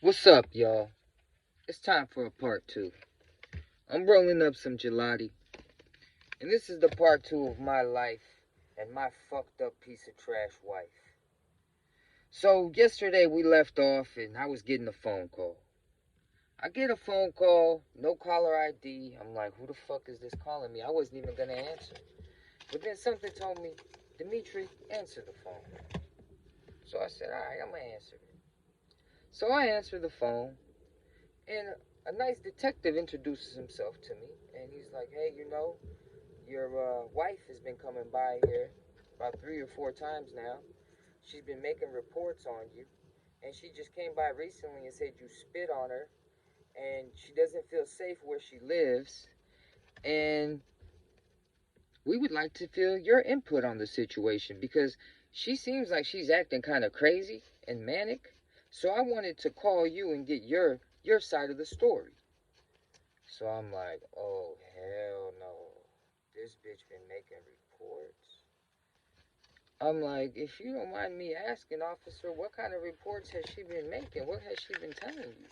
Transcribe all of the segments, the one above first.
What's up, y'all? It's time for a part two. I'm rolling up some gelati, and this is the part two of my life and my fucked up piece of trash wife. So, yesterday we left off, and I was getting a phone call. I get a phone call, no caller ID. I'm like, who the fuck is this calling me? I wasn't even gonna answer. But then something told me, Dimitri, answer the phone. So I said, alright, I'm gonna answer it. So I answer the phone, and a nice detective introduces himself to me, and he's like, hey, your wife has been coming by here about 3 or 4 times now. She's been making reports on you, and she just came by recently and said you spit on her, and she doesn't feel safe where she lives, and we would like to feel your input on the situation because she seems like she's acting kind of crazy and manic. So I wanted to call you and get your side of the story. So I'm like, oh hell no. This bitch been making reports. I'm like, if you don't mind me asking, officer, what kind of reports has she been making? What has she been telling you?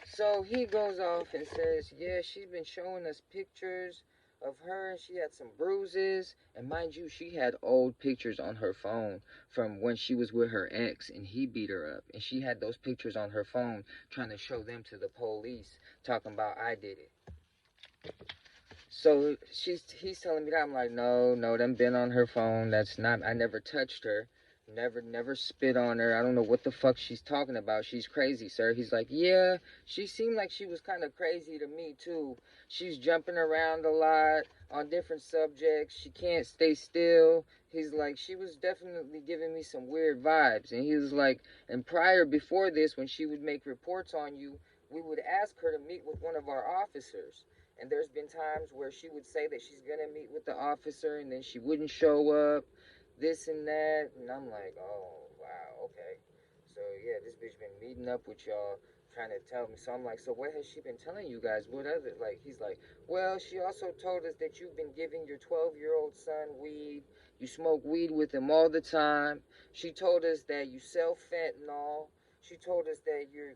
So he goes off and says, yeah, she's been showing us pictures of her, and she had some bruises. And mind you, she had old pictures on her phone from when she was with her ex and he beat her up. And she had those pictures on her phone trying to show them to the police, talking about I did it. So he's telling me that. I'm like, no, them been on her phone. That's not, I never touched her. Never spit on her. I don't know what the fuck she's talking about. She's crazy, sir. He's like, yeah, she seemed like she was kind of crazy to me too. She's jumping around a lot on different subjects. She can't stay still. He's like, she was definitely giving me some weird vibes. And he was like, and prior before this, when she would make reports on you, we would ask her to meet with one of our officers. And there's been times where she would say that she's gonna meet with the officer and then she wouldn't show up, this and that. And I'm like, oh wow, okay. So yeah, this bitch been meeting up with y'all, trying to tell me. So I'm like, so what has she been telling you guys? What other, like, he's like, well, she also told us that you've been giving your 12-year-old son weed. You smoke weed with him all the time. She told us that you sell fentanyl. She told us that you're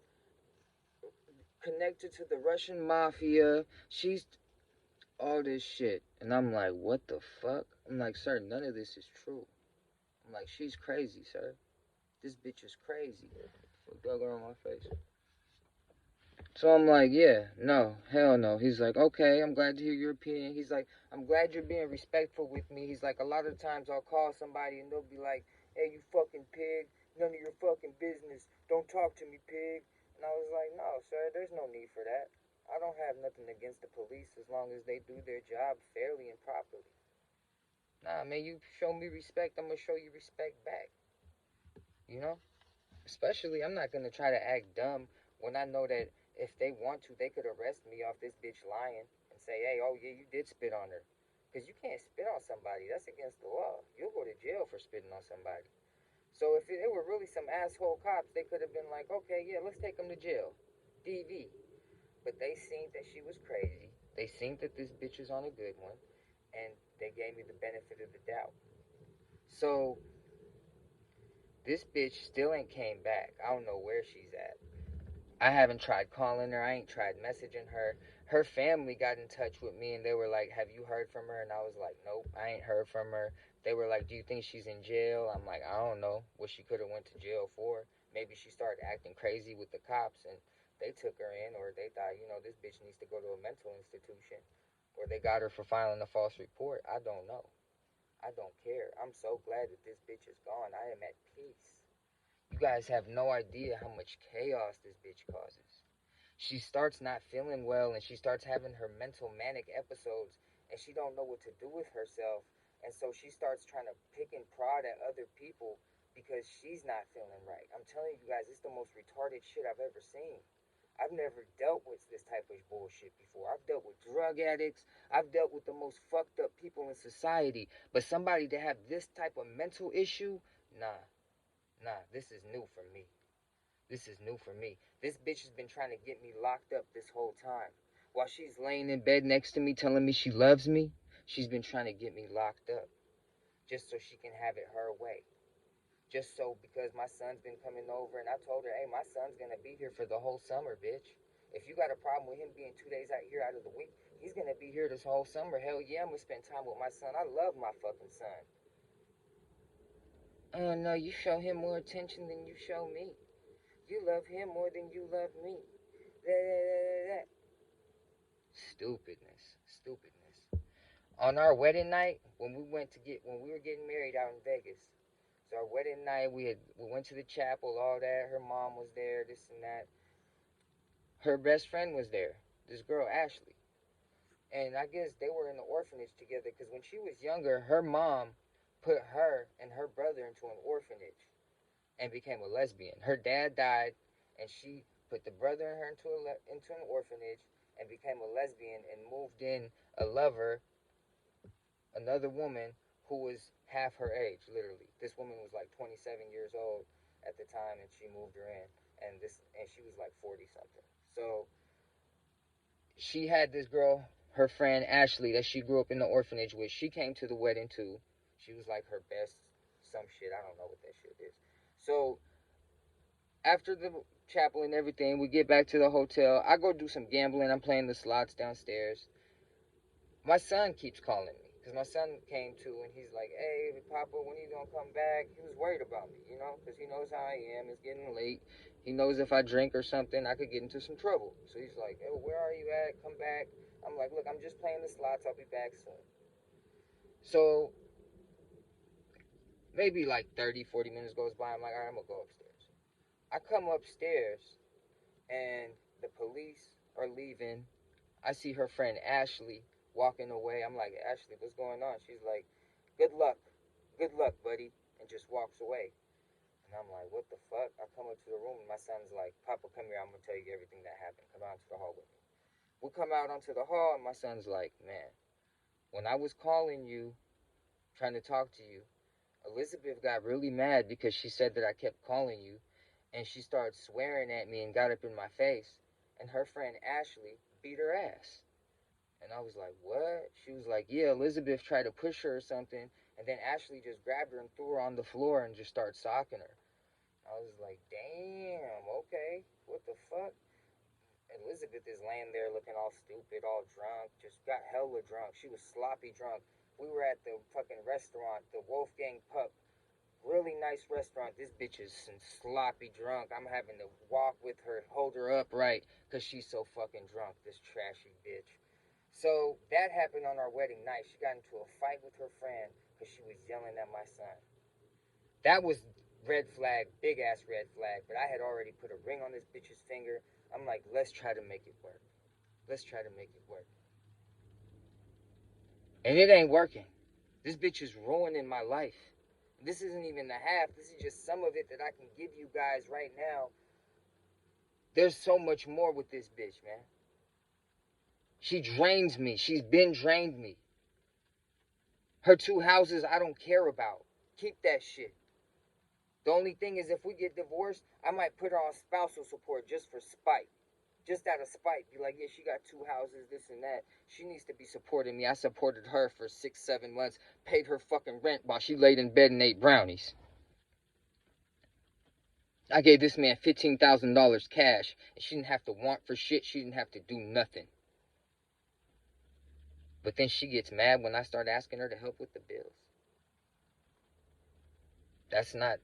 connected to the Russian mafia. She's all this shit. And I'm like, what the fuck? I'm like, sir, none of this is true. I'm like, she's crazy, sir. This bitch is crazy. Fuck dog on my face. So I'm like, yeah, no, hell no. He's like, okay, I'm glad to hear your opinion. He's like, I'm glad you're being respectful with me. He's like, a lot of times I'll call somebody and they'll be like, hey, you fucking pig. None of your fucking business. Don't talk to me, pig. And I was like, no, sir, there's no need for that. I don't have nothing against the police as long as they do their job fairly and properly. Nah, man, you show me respect, I'm gonna show you respect back. You know? Especially, I'm not gonna try to act dumb when I know that if they want to, they could arrest me off this bitch lying and say, hey, oh yeah, you did spit on her. Because you can't spit on somebody. That's against the law. You'll go to jail for spitting on somebody. So if it were really some asshole cops, they could have been like, okay, yeah, let's take them to jail. DV. But they seen that she was crazy. They seen that this bitch was on a good one. And they gave me the benefit of the doubt. So this bitch still ain't came back. I don't know where she's at. I haven't tried calling her. I ain't tried messaging her. Her family got in touch with me and they were like, have you heard from her? And I was like, nope, I ain't heard from her. They were like, do you think she's in jail? I'm like, I don't know what she could have went to jail for. Maybe she started acting crazy with the cops and they took her in, or they thought, this bitch needs to go to a mental institution, or they got her for filing a false report. I don't know. I don't care. I'm so glad that this bitch is gone. I am at peace. You guys have no idea how much chaos this bitch causes. She starts not feeling well and she starts having her mental manic episodes and she don't know what to do with herself, and so she starts trying to pick and prod at other people because she's not feeling right. I'm telling you guys, it's the most retarded shit I've ever seen. I've never dealt with this type of bullshit before. I've dealt with drug addicts. I've dealt with the most fucked up people in society. But somebody to have this type of mental issue, nah, this is new for me. This is new for me. This bitch has been trying to get me locked up this whole time. While she's laying in bed next to me telling me she loves me, she's been trying to get me locked up just so she can have it her way. Just so because my son's been coming over, and I told her, hey, my son's gonna be here for the whole summer, bitch. If you got a problem with him being 2 days out here out of the week, he's gonna be here this whole summer. Hell yeah, I'm gonna spend time with my son. I love my fucking son. Oh no, you show him more attention than you show me. You love him more than you love me. Stupidness, stupidness. On our wedding night, when we were getting married out in Vegas. So our wedding night, we went to the chapel, all that. Her mom was there, this and that. Her best friend was there. This girl Ashley, and I guess they were in the orphanage together because when she was younger, her mom put her and her brother into an orphanage and became a lesbian. Her dad died, and she put the brother and her into an orphanage and became a lesbian and moved in a lover, another woman who was half her age, literally. This woman was like 27 years old at the time, and she moved her in, and she was like 40 something. So she had this girl, her friend Ashley, that she grew up in the orphanage with. She came to the wedding too. She was like her best, some shit. I don't know what that shit is. So after the chapel and everything, we get back to the hotel. I go do some gambling. I'm playing the slots downstairs. My son keeps calling me because my son came too, and he's like, "Hey, Papa, when are you gonna come back?" He was worried about me, because he knows how I am. It's getting late. He knows if I drink or something, I could get into some trouble. So he's like, "Hey, where are you at? Come back." I'm like, "Look, I'm just playing the slots. I'll be back soon." So maybe like 30, 40 minutes goes by. I'm like, "All right, I'm gonna go upstairs." I come upstairs, and the police are leaving. I see her friend Ashley walking away. I'm like, "Ashley, what's going on?" She's like, "Good luck. Good luck, buddy." And just walks away. And I'm like, "What the fuck?" I come up to the room and my son's like, "Papa, come here. I'm going to tell you everything that happened. Come out to the hall with me." We come out onto the hall and my son's like, "Man, when I was calling you, trying to talk to you, Elizabeth got really mad because she said that I kept calling you. And she started swearing at me and got up in my face. And her friend Ashley beat her ass." And I was like, "What?" She was like, "Yeah, Elizabeth tried to push her or something, and then Ashley just grabbed her and threw her on the floor and just started socking her." I was like, "Damn, okay, what the fuck?" Elizabeth is laying there looking all stupid, all drunk, just got hella drunk. She was sloppy drunk. We were at the fucking restaurant, the Wolfgang Pup. Really nice restaurant. This bitch is sloppy drunk. I'm having to walk with her, hold her upright, because she's so fucking drunk, this trashy bitch. So that happened on our wedding night. She got into a fight with her friend because she was yelling at my son. That was red flag, big ass red flag. But I had already put a ring on this bitch's finger. I'm like, let's try to make it work. Let's try to make it work. And it ain't working. This bitch is ruining my life. This isn't even the half. This is just some of it that I can give you guys right now. There's so much more with this bitch, man. She drains me. She's been drained me. Her two houses I don't care about. Keep that shit. The only thing is, if we get divorced, I might put her on spousal support just for spite. Just out of spite. Be like, yeah, she got two houses, this and that. She needs to be supporting me. I supported her for 6, 7 months, paid her fucking rent while she laid in bed and ate brownies. I gave this man $15,000 cash, and she didn't have to want for shit. She didn't have to do nothing. But then she gets mad when I start asking her to help with the bills. That's not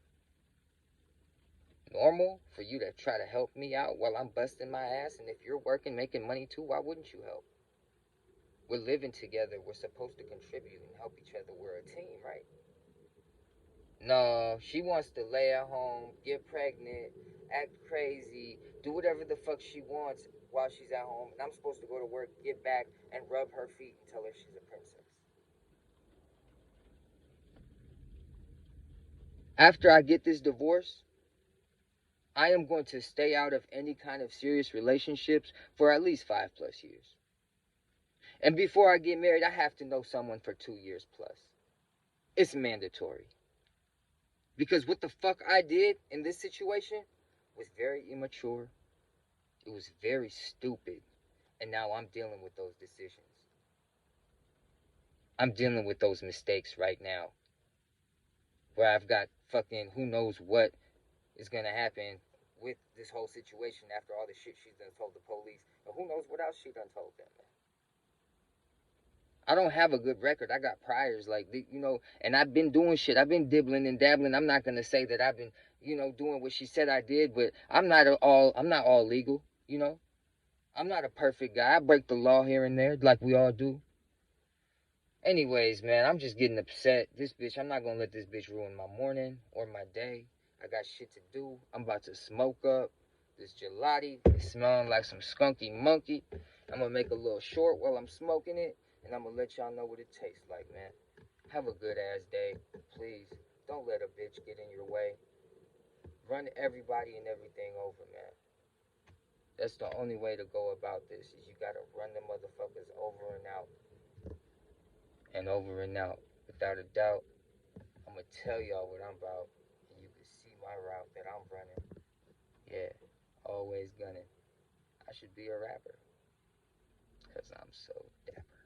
normal for you to try to help me out while I'm busting my ass. And if you're working, making money too, why wouldn't you help? We're living together. We're supposed to contribute and help each other. We're a team, right? No, she wants to lay at home, get pregnant, act crazy, do whatever the fuck she wants while she's at home. And I'm supposed to go to work, get back, and rub her feet and tell her she's a princess. After I get this divorce, I am going to stay out of any kind of serious relationships for at least 5+ years. And before I get married, I have to know someone for 2 years plus. It's mandatory. Because what the fuck I did in this situation was very immature. It was very stupid. And now I'm dealing with those decisions. I'm dealing with those mistakes right now. where I've got fucking who knows what is gonna happen with this whole situation after all the shit she's done told the police. And who knows what else she done told them, man. I don't have a good record. I got priors, like, and I've been doing shit. I've been dibbling and dabbling. I'm not gonna say that I've been, doing what she said I did, but I'm not all legal, I'm not a perfect guy. I break the law here and there, like we all do. Anyways, man, I'm just getting upset. This bitch, I'm not gonna let this bitch ruin my morning or my day. I got shit to do. I'm about to smoke up this gelati. It's smelling like some skunky monkey. I'm gonna make a little short while I'm smoking it, and I'm gonna let y'all know what it tastes like, man. Have a good ass day. Please, don't let a bitch get in your way. Run everybody and everything over, man. That's the only way to go about this, is you gotta run them motherfuckers over and out. And over and out. Without a doubt, I'm gonna tell y'all what I'm about, and you can see my route that I'm running. Yeah, always gunning. I should be a rapper, cause I'm so dapper.